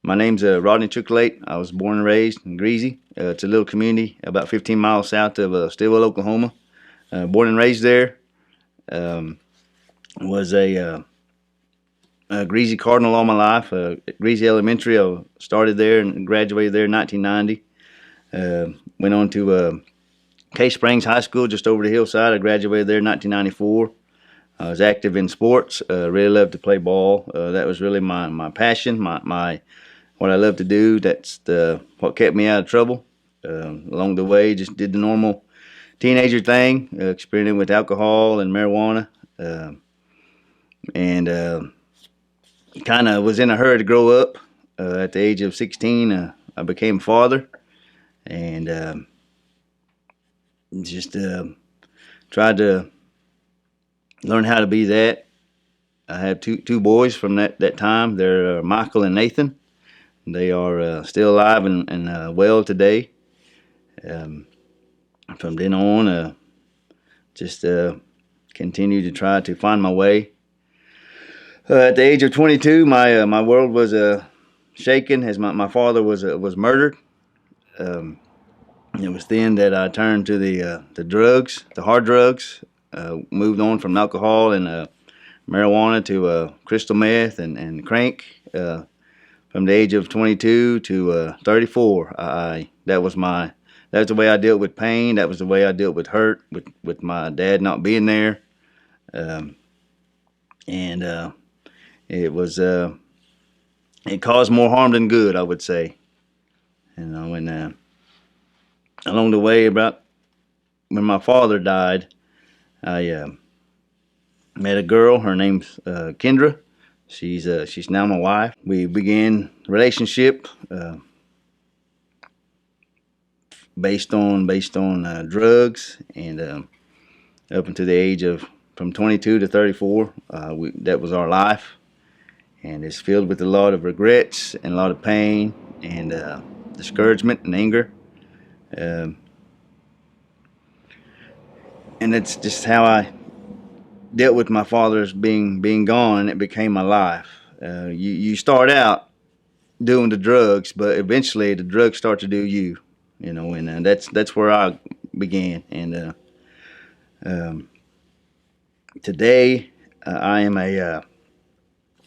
My name's Rodney Chuculate. I was born and raised in Greasy. It's a little community about 15 miles south of Stillwell, Oklahoma. Born and raised there. Um, was a Greasy Cardinal all my life. Greasy Elementary, I started there and graduated there in 1990. Went on to Case Springs High School just over the hillside. I graduated there in 1994. I was active in sports. Really loved to play ball. That was really my passion, my what I love to do. That's what kept me out of trouble. Along the way, just did the normal teenager thing, experimenting with alcohol and marijuana, and kind of was in a hurry to grow up. At the age of 16, I became a father, and just tried to learn how to be that. I have two boys from that time. They're Michael and Nathan. They are still alive and well today. From then on, just continue to try to find my way. At the age of 22, my world was shaken as my father was murdered. It was then that I turned to the drugs, the hard drugs. Moved on from alcohol and marijuana to crystal meth and crank. From the age of 22 to 34, that's the way I dealt with pain. That was the way I dealt with hurt, with my dad not being there, and it was it caused more harm than good, I would say. And along the way, about when my father died, I met a girl. Her name's Kendra. She's now my wife. We began a relationship based on drugs, and up until the age of from 22 to 34, that was our life, and it's filled with a lot of regrets and a lot of pain and discouragement and anger. And that's just how I dealt with my father's being gone, and it became my life. You start out doing the drugs, but eventually the drugs start to do you, and that's where I began. And today I am a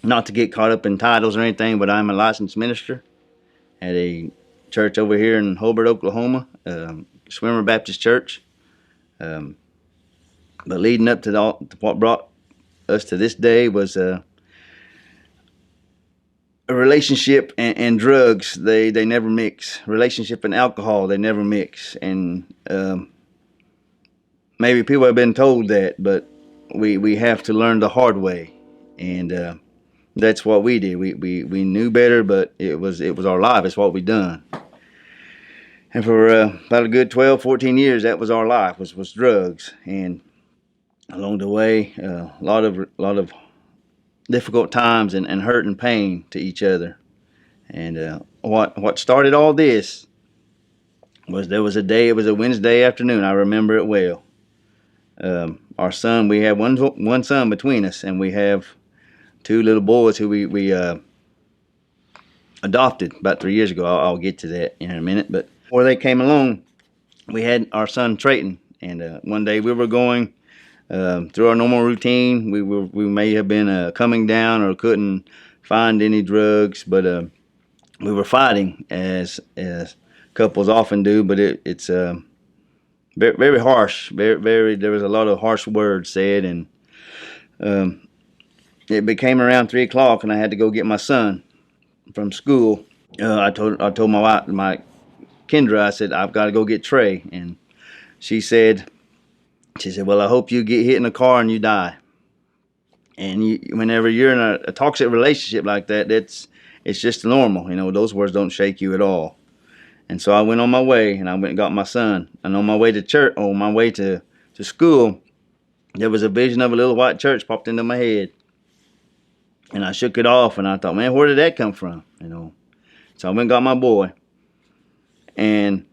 not to get caught up in titles or anything, but I'm a licensed minister at a church over here in Hobart, Oklahoma, Swimmer Baptist Church. But leading up to what brought us to this day was a relationship and drugs. They never mix. Relationship and alcohol, they never mix. And maybe people have been told that, but we have to learn the hard way. And that's what we did. We knew better, but it was our life. It's what we done. And for about a good 12, 14 years, that was our life, was drugs. And along the way, a lot of difficult times and hurt and pain to each other. And what started all this was there was a day. It was a Wednesday afternoon. I remember it well. Our son, we have one son between us, and we have two little boys who we adopted about 3 years ago. I'll get to that in a minute. But before they came along, we had our son Trayton, and one day we were going through our normal routine. We may have been coming down or couldn't find any drugs, but we were fighting as couples often do. But it's very, very harsh. Very. There was a lot of harsh words said, and it became around 3 o'clock, and I had to go get my son from school. I told my wife, my Kendra, I said, I've got to go get Trey, and she said, well, I hope you get hit in a car and you die. And whenever you're in a toxic relationship like that, it's just normal. Those words don't shake you at all. And so I went on my way, and I went and got my son. And on my way to church, on my way to school, there was a vision of a little white church popped into my head. And I shook it off, and I thought, man, where did that come from? So I went and got my boy. And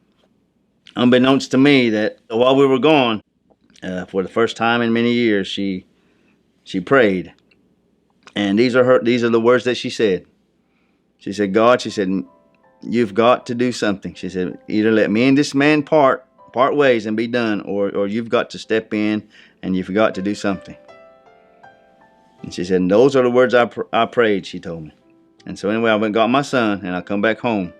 unbeknownst to me, that while we were gone, for the first time in many years, she prayed, and these are the words that she said. She said, God, she said, you've got to do something. She said, either let me and this man part ways and be done, or you've got to step in and you've got to do something. And she said, and those are the words I prayed, she told me. And so anyway, I went and got my son, and I come back home.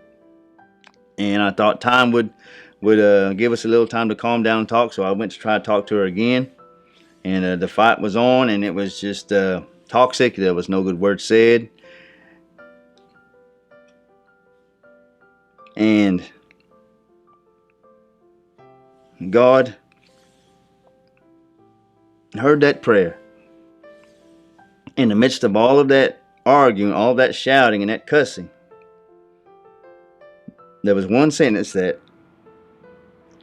And I thought time would give us a little time to calm down and talk, so I went to try to talk to her again. And the fight was on, and it was just toxic. There was no good word said. And God heard that prayer. In the midst of all of that arguing, all that shouting and that cussing, there was one sentence that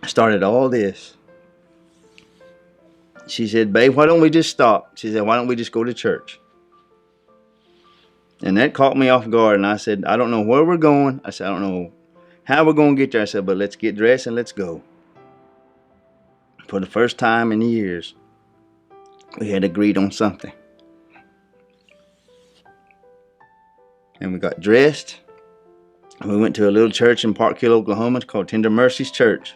started all this. She said, babe, why don't we just stop? She said, why don't we just go to church? And that caught me off guard. And I said, I don't know where we're going. I said, I don't know how we're going to get there. I said, but let's get dressed and let's go. For the first time in years, we had agreed on something. And we got dressed. And we went to a little church in Park Hill, Oklahoma. It's called Tender Mercies Church.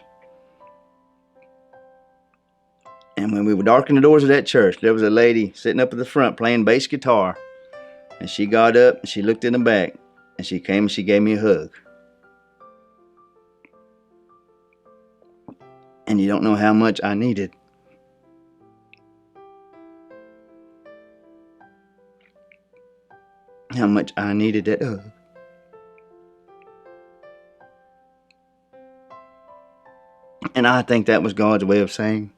And when we were darkening the doors of that church, there was a lady sitting up at the front playing bass guitar. And she got up and she looked in the back. And she came and she gave me a hug. And you don't know how much I needed. How much I needed that hug. And I think that was God's way of saying,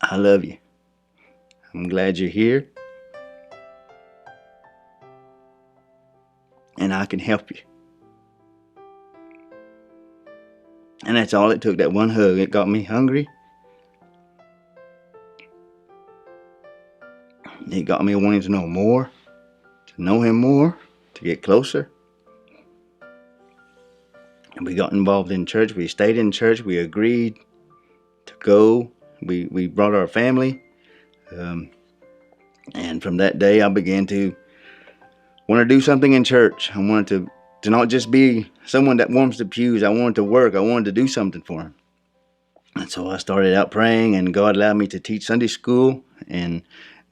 I love you. I'm glad you're here. And I can help you. And that's all it took, that one hug. It got me hungry. It got me wanting to know more, to know him more, to get closer. And we got involved in church. We stayed in church. We agreed to go. We brought our family. And from that day, I began to want to do something in church. I wanted to not just be someone that warms the pews. I wanted to work. I wanted to do something for him. And so I started out praying, and God allowed me to teach Sunday school. And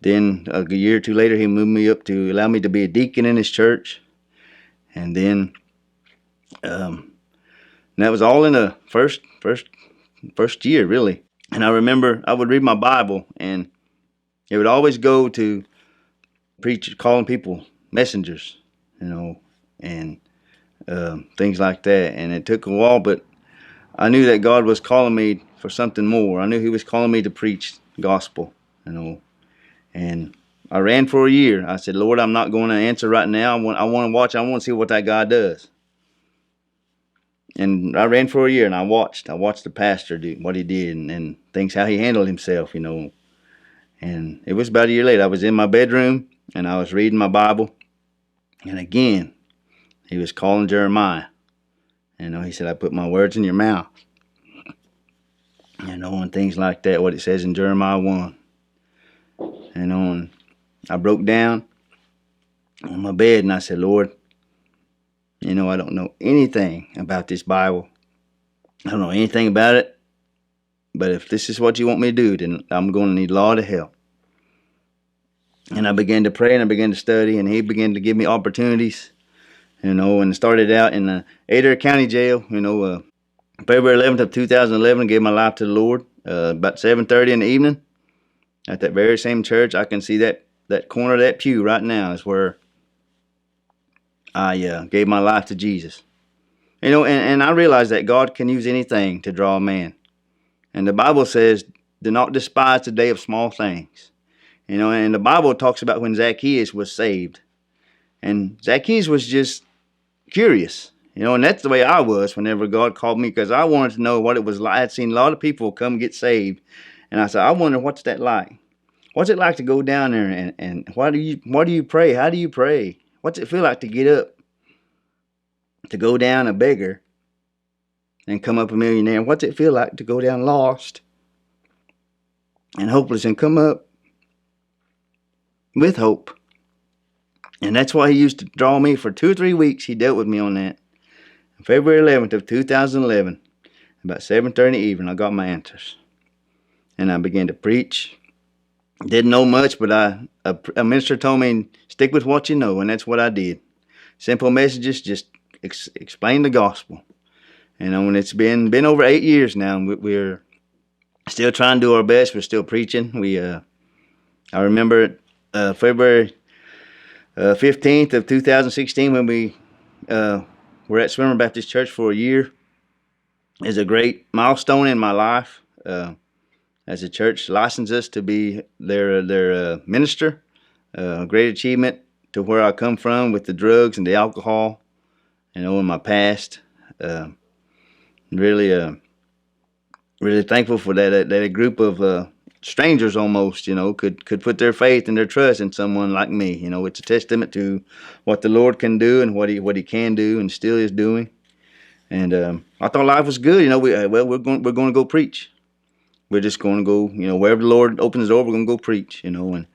then a year or two later, he moved me up to allow me to be a deacon in his church. And then that was all in the first year, really. And I remember I would read my Bible, and it would always go to preach, calling people messengers, and things like that. And it took a while, but I knew that God was calling me for something more. I knew he was calling me to preach the gospel, And I ran for a year. I said, Lord, I'm not going to answer right now. I want to watch. I want to see what that guy does. And I ran for a year, and I watched the pastor do what he did, and things, how he handled himself, And it was about a year later. I was in my bedroom, and I was reading my Bible. And again, he was calling Jeremiah. He said, I put my words in your mouth. And things like that, what it says in Jeremiah 1. And I broke down on my bed, and I said, Lord, I don't know anything about this Bible. I don't know anything about it. But if this is what you want me to do, then I'm going to need a lot of help. And I began to pray, and I began to study, and he began to give me opportunities, and started out in the Adair County Jail, February 11th of 2011, gave my life to the Lord, about 7:30 in the evening at that very same church. I can see that corner of that pew right now is where I gave my life to Jesus. And I realize that God can use anything to draw a man. And the Bible says, do not despise the day of small things. And the Bible talks about when Zacchaeus was saved. And Zacchaeus was just curious. And that's the way I was whenever God called me, because I wanted to know what it was like. I had seen a lot of people come get saved. And I said, I wonder, what's that like? What's it like to go down there and what do you pray? How do you pray? What's it feel like to get up, to go down a beggar and come up a millionaire? What's it feel like to go down lost and hopeless and come up with hope? And that's why he used to draw me for 2 or 3 weeks. He dealt with me on that. February 11th of 2011, about 7:30 evening, I got my answers. And I began to preach. Didn't know much, but a minister told me, stick with what you know, and that's what I did. Simple messages, just explain the gospel. And it's been over 8 years now. We're still trying to do our best. We're still preaching. I remember February 15th of 2016 when we were at Swimmer Baptist Church for a year. Is a great milestone in my life. As a church licensed us to be their minister. A great achievement to where I come from with the drugs and the alcohol, in my past. Really thankful for that a group of strangers almost, could put their faith and their trust in someone like me. It's a testament to what the Lord can do and what he can do and still is doing. And I thought life was good. We're going to go preach. We're just going to go, wherever the Lord opens the door, we're going to go preach, And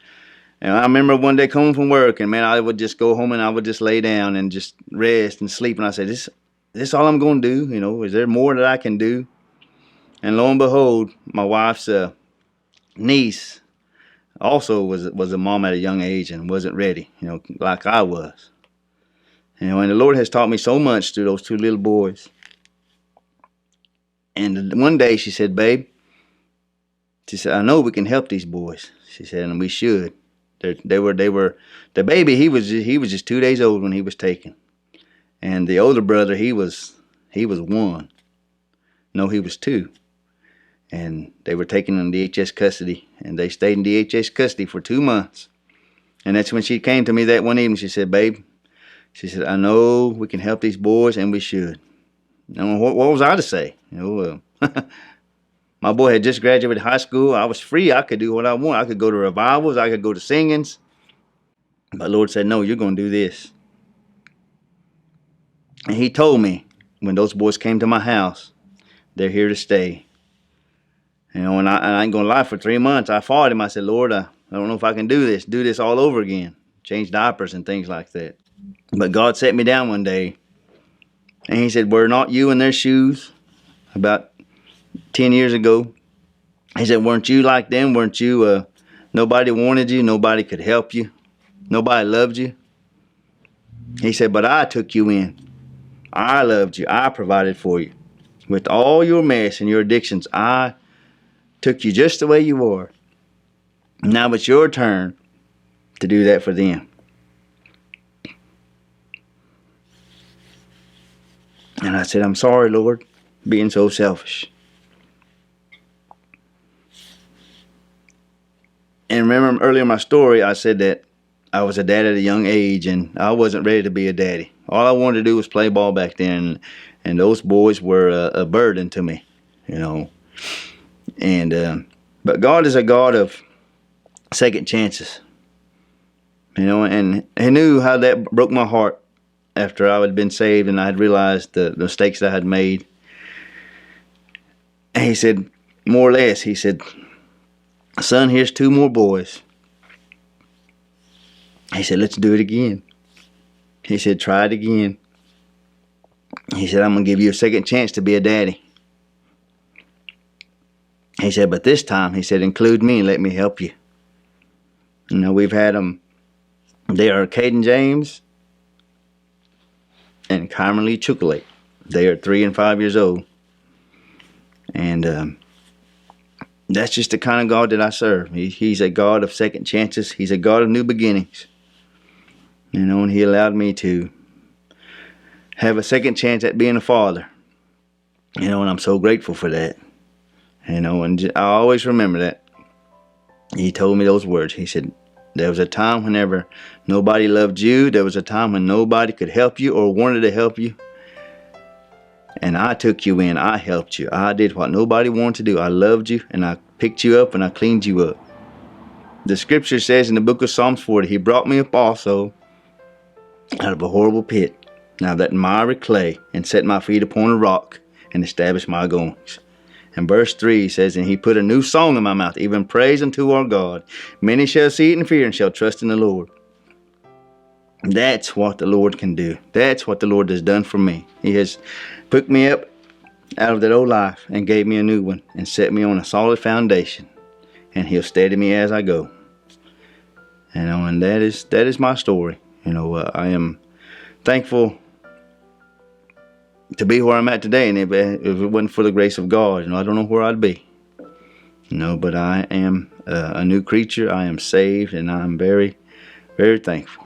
I remember one day coming from work, and man, I would just go home and I would just lay down and just rest and sleep. And I said, this all I'm going to do? Is there more that I can do? And lo and behold, my wife's niece also was a mom at a young age and wasn't ready, like I was. And the Lord has taught me so much through those 2 little boys. And one day she said, babe, she said, I know we can help these boys. She said, and we should. They were the baby. He was just 2 days old when he was taken, and the older brother he was 1. No, he was 2, and they were taken in DHS custody, and they stayed in DHS custody for 2 months. And that's when she came to me that one evening. She said, babe, she said, I know we can help these boys, and we should. What was I to say? My boy had just graduated high school. I was free. I could do what I want. I could go to revivals. I could go to singings. But Lord said, no, you're going to do this. And he told me when those boys came to my house, they're here to stay. And I ain't going to lie, for 3 months, I fought him. I said, Lord, I don't know if I can do this all over again. Change diapers and things like that. But God set me down one day, and he said, were not you in their shoes about 10 years ago? He said, weren't you like them? Weren't you, nobody wanted you, nobody could help you, nobody loved you? He said, but I took you in. I loved you. I provided for you. With all your mess and your addictions, I took you just the way you are. Now it's your turn to do that for them. And I said, I'm sorry, Lord, being so selfish. And remember earlier in my story, I said that I was a dad at a young age, and I wasn't ready to be a daddy. All I wanted to do was play ball back then, and those boys were a burden to me, And but God is a God of second chances, and He knew how that broke my heart after I had been saved and I had realized the mistakes that I had made. And He said, more or less, He said, son, here's 2 more boys. He said, let's do it again. He said, try it again. He said, I'm going to give you a second chance to be a daddy. He said, but this time, he said, include me and let me help you. We've had them. They are Caden James and Kymerly Chuculate. They are 3 and 5 years old. And that's just the kind of God that I serve. He's a God of second chances. He's a God of new beginnings. And He allowed me to have a second chance at being a father. And I'm so grateful for that. And I always remember that. He told me those words. He said, there was a time whenever nobody loved you. There was a time when nobody could help you or wanted to help you. And I took you in. I helped you. I did what nobody wanted to do. I loved you, and I picked you up, and I cleaned you up. The scripture says in the book of Psalms 40, He brought me up also out of a horrible pit, now that miry clay, and set my feet upon a rock, and established my goings. And verse 3 says, and He put a new song in my mouth, even praise unto our God. Many shall see it and fear, and shall trust in the Lord. That's what the Lord can do. That's what the Lord has done for me. He has picked me up out of that old life and gave me a new one and set me on a solid foundation. And He'll steady me as I go. And that is my story. I am thankful to be where I'm at today. And if it wasn't for the grace of God, I don't know where I'd be. But I am a new creature. I am saved, and I'm very, very thankful.